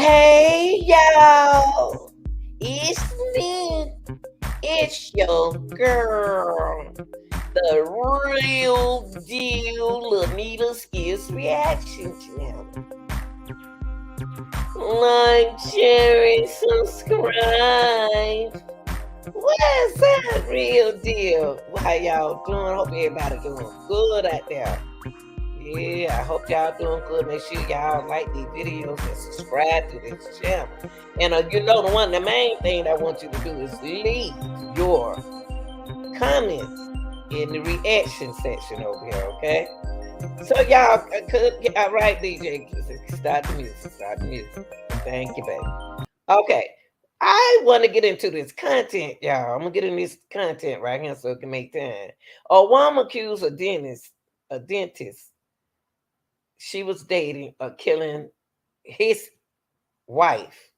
Hey y'all, it's me. It's your girl, the real deal Anita Skills Reaction Channel. Like, share, and subscribe. What's that real deal? How y'all doing? Hope everybody doing good out there. Yeah, I hope y'all doing good. Make sure y'all like these videos and subscribe to this channel. And the main thing I want you to do is leave your comments in the reaction section over here, okay? So y'all right, DJ, start the music. Thank you, baby. Okay, I want to get into this content, y'all. I'm gonna get in this content right here so it can make time. A woman accused a dentist she was dating or killing his wife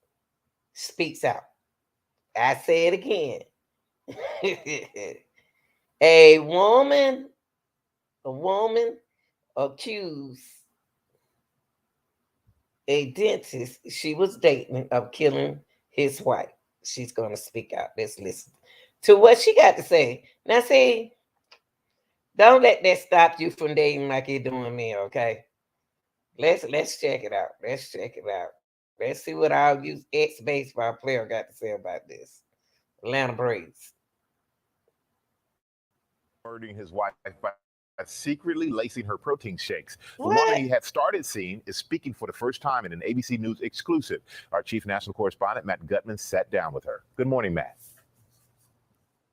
speaks out. I say it again. A woman accused a dentist she was dating of killing his wife. She's going to speak out. Let's listen to what she got to say. Now, see, don't let that stop you from dating like you're doing me, okay? Let's check it out. Let's see what our ex-baseball player got to say about this. Atlanta Braves. Murdering his wife by secretly lacing her protein shakes. The What? woman he had started seeing is speaking for the first time in an ABC News exclusive. Our chief national correspondent, Matt Gutman, sat down with her. Good morning, Matt.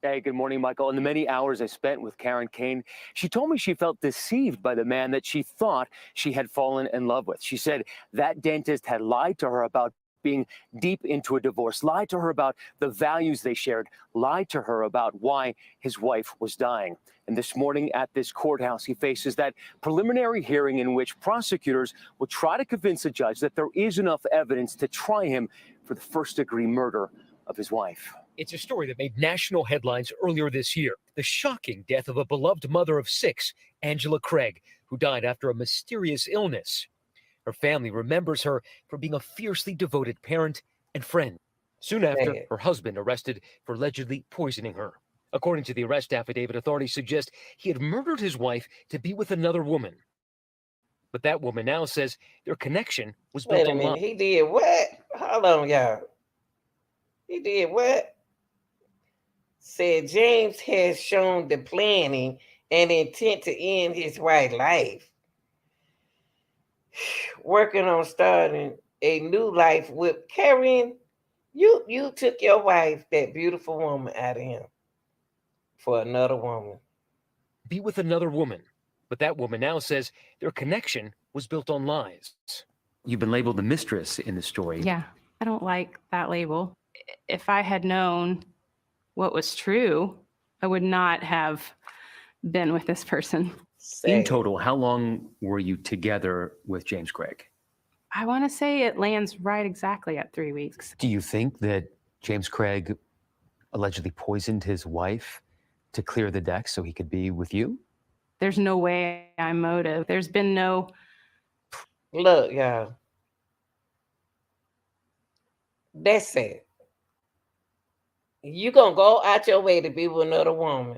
Hey, good morning, Michael. In the many hours I spent with Karen Kane, she told me she felt deceived by the man that she thought she had fallen in love with. She said that dentist had lied to her about being deep into a divorce, lied to her about the values they shared, lied to her about why his wife was dying. And this morning at this courthouse, he faces that preliminary hearing in which prosecutors will try to convince a judge that there is enough evidence to try him for the first-degree murder of his wife. It's a story that made national headlines earlier this year. The shocking death of a beloved mother of 6, Angela Craig, who died after a mysterious illness. Her family remembers her for being a fiercely devoted parent and friend. Soon after, her husband arrested for allegedly poisoning her. According to the arrest affidavit, authorities suggest he had murdered his wife to be with another woman. But that woman now says their connection was built on love. He did what? Hold on, y'all. He did what? Said James has shown the planning and intent to end his wife's life. Working on starting a new life with Karen. You took your wife, that beautiful woman, out of him for another woman. Be with another woman. But that woman now says their connection was built on lies. You've been labeled the mistress in the story. Yeah, I don't like that label. If I had known what was true, I would not have been with this person. In total, how long were you together with James Craig? I want to say it lands right exactly at 3 weeks. Do you think that James Craig allegedly poisoned his wife to clear the deck so he could be with you? There's no way I'm motive. There's been no... Look, y'all. That's it. You gonna go out your way to be with another woman.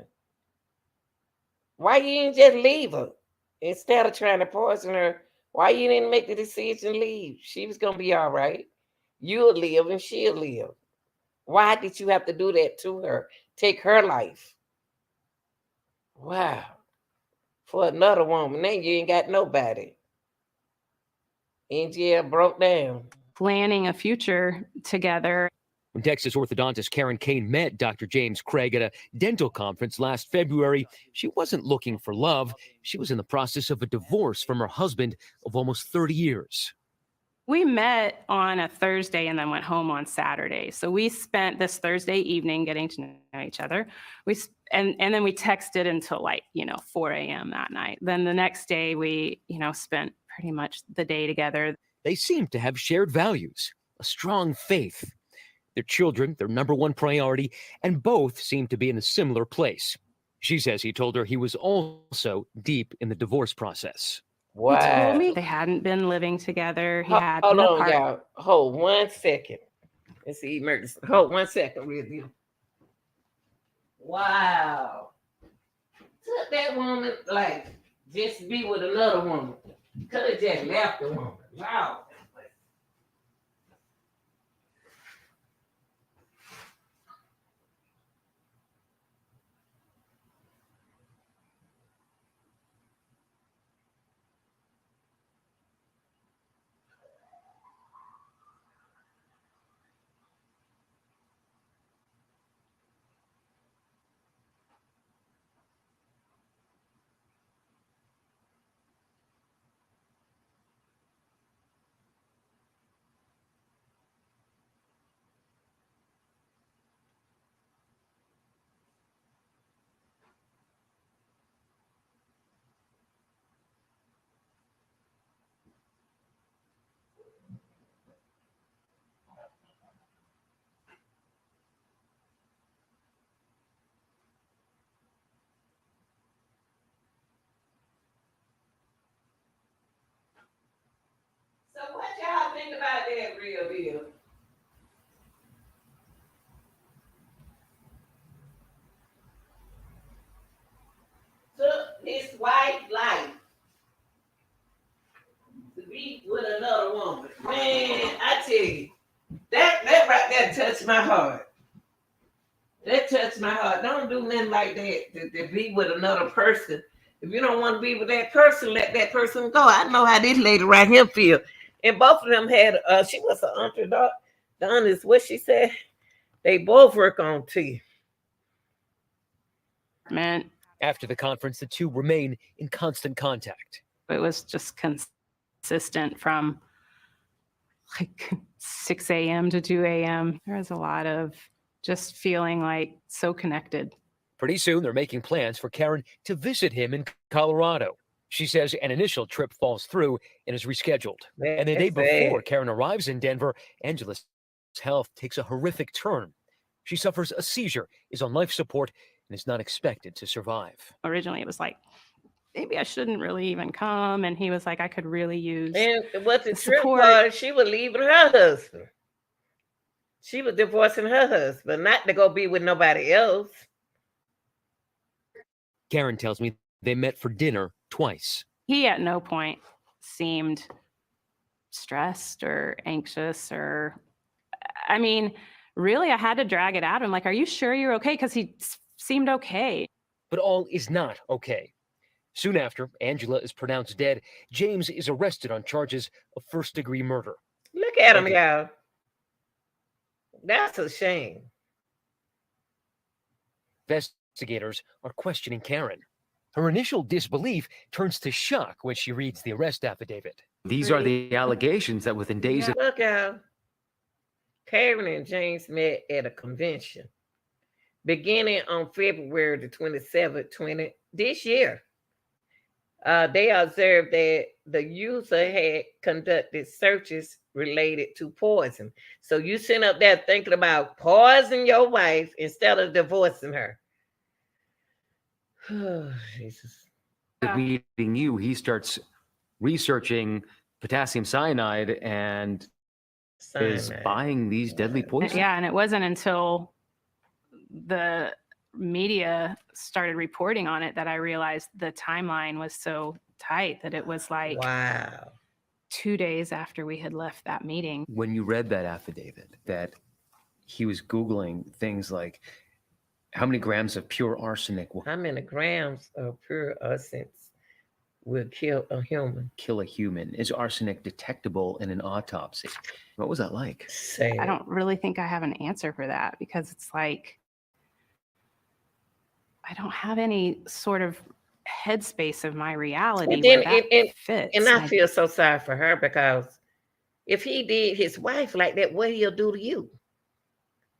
Why you didn't just leave her? Instead of trying to poison her, why you didn't make the decision to leave? She was gonna be all right. You'll live and she'll live. Why did you have to do that to her? Take her life. Wow. For another woman, then you ain't got nobody. In jail, broke down. Planning a future together. When Texas orthodontist Karen Kane met Dr. James Craig at a dental conference last February, she wasn't looking for love. She was in the process of a divorce from her husband of almost 30 years. We met on a Thursday and then went home on Saturday. So we spent this Thursday evening getting to know each other. And then we texted until 4 a.m. that night. Then the next day we, spent pretty much the day together. They seemed to have shared values, a strong faith. Their children, their number one priority, and both seemed to be in a similar place. She says he told her he was also deep in the divorce process. He told Wow. me they hadn't been living together. He had Hold an on, apartment. y'all. Hold 1 second. Let's see emergency. Hold 1 second, real deal. Wow. Took that woman like just to be with another woman. Could have just left the woman. Wow. So what y'all think about that real deal? Took his wife's life to be with another woman. Man, I tell you, that right there touched my heart. That touched my heart. Don't do nothing like that to be with another person. If you don't want to be with that person, let that person go. I know how this lady right here feel. And both of them had, she was an underdog. Don is what she said. They both work on tea. Man, After the conference, the two remain in constant contact. it was just consistent from like 6 a.m. to 2 a.m. There was a lot of just feeling like so connected. Pretty soon, they're making plans for Karen to visit him in Colorado. She says an initial trip falls through and is rescheduled. And the day before Karen arrives in Denver, Angela's health takes a horrific turn. She suffers a seizure, is on life support, and is not expected to survive. Originally, it was like, maybe I shouldn't really even come. And he was like, I could really use. And what the the trip support. was, she was leaving her husband. She was divorcing her husband, not to go be with nobody else. Karen tells me they met for dinner twice. He at no point seemed stressed or anxious or, I mean, really, I had to drag it out. I'm like, are you sure you're okay? Because he seemed okay. But all is not okay. Soon after, Angela is pronounced dead. James is arrested on charges of first-degree murder. Look at him, y'all. That's a shame. Investigators are questioning Karen. Her initial disbelief turns to shock when she reads the arrest affidavit. These are the allegations that within days of Look out. Karen and James met at a convention beginning on February the 27th, this year. They observed that the user had conducted searches related to poison. So you sitting up there thinking about poisoning your wife instead of divorcing her. Oh, Jesus. meeting you, he starts researching potassium cyanide and is buying these deadly poisons. Yeah, and it wasn't until the media started reporting on it that I realized the timeline was so tight that it was like, wow, 2 days after we had left that meeting. When you read that affidavit, that he was Googling things like how many grams of pure arsenic how many grams of pure arsenic will kill a human? Is arsenic detectable in an autopsy? What was that like? I don't really think I have an answer for that, because it's like, I don't have any sort of headspace of my reality where that fits. And I feel so sorry for her, because if he did his wife like that, what he'll do to you?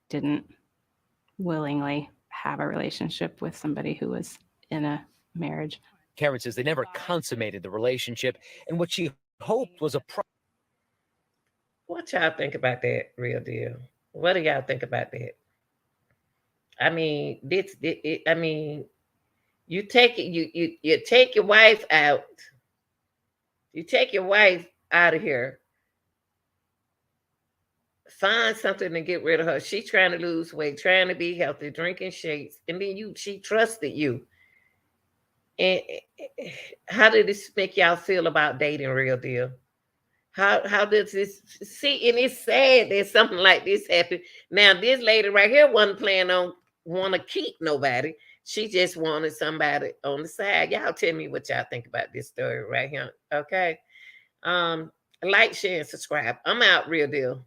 Didn't willingly have a relationship with somebody who was in a marriage. Karen says they never consummated the relationship, and what she hoped was a What y'all think about that, real deal? What do y'all think about that? I mean, you take it, you take your wife out You take your wife out of here, find something to get rid of her. She trying to lose weight, trying to be healthy, drinking shakes, and then she trusted you. And how did this make y'all feel about dating, Real Deal? How does this see? And it's sad that something like this happened. Now this lady right here wasn't planning on want to keep nobody. She just wanted somebody on the side. Y'all tell me what y'all think about this story right here. Okay. Like, share, and subscribe. I'm out, Real Deal.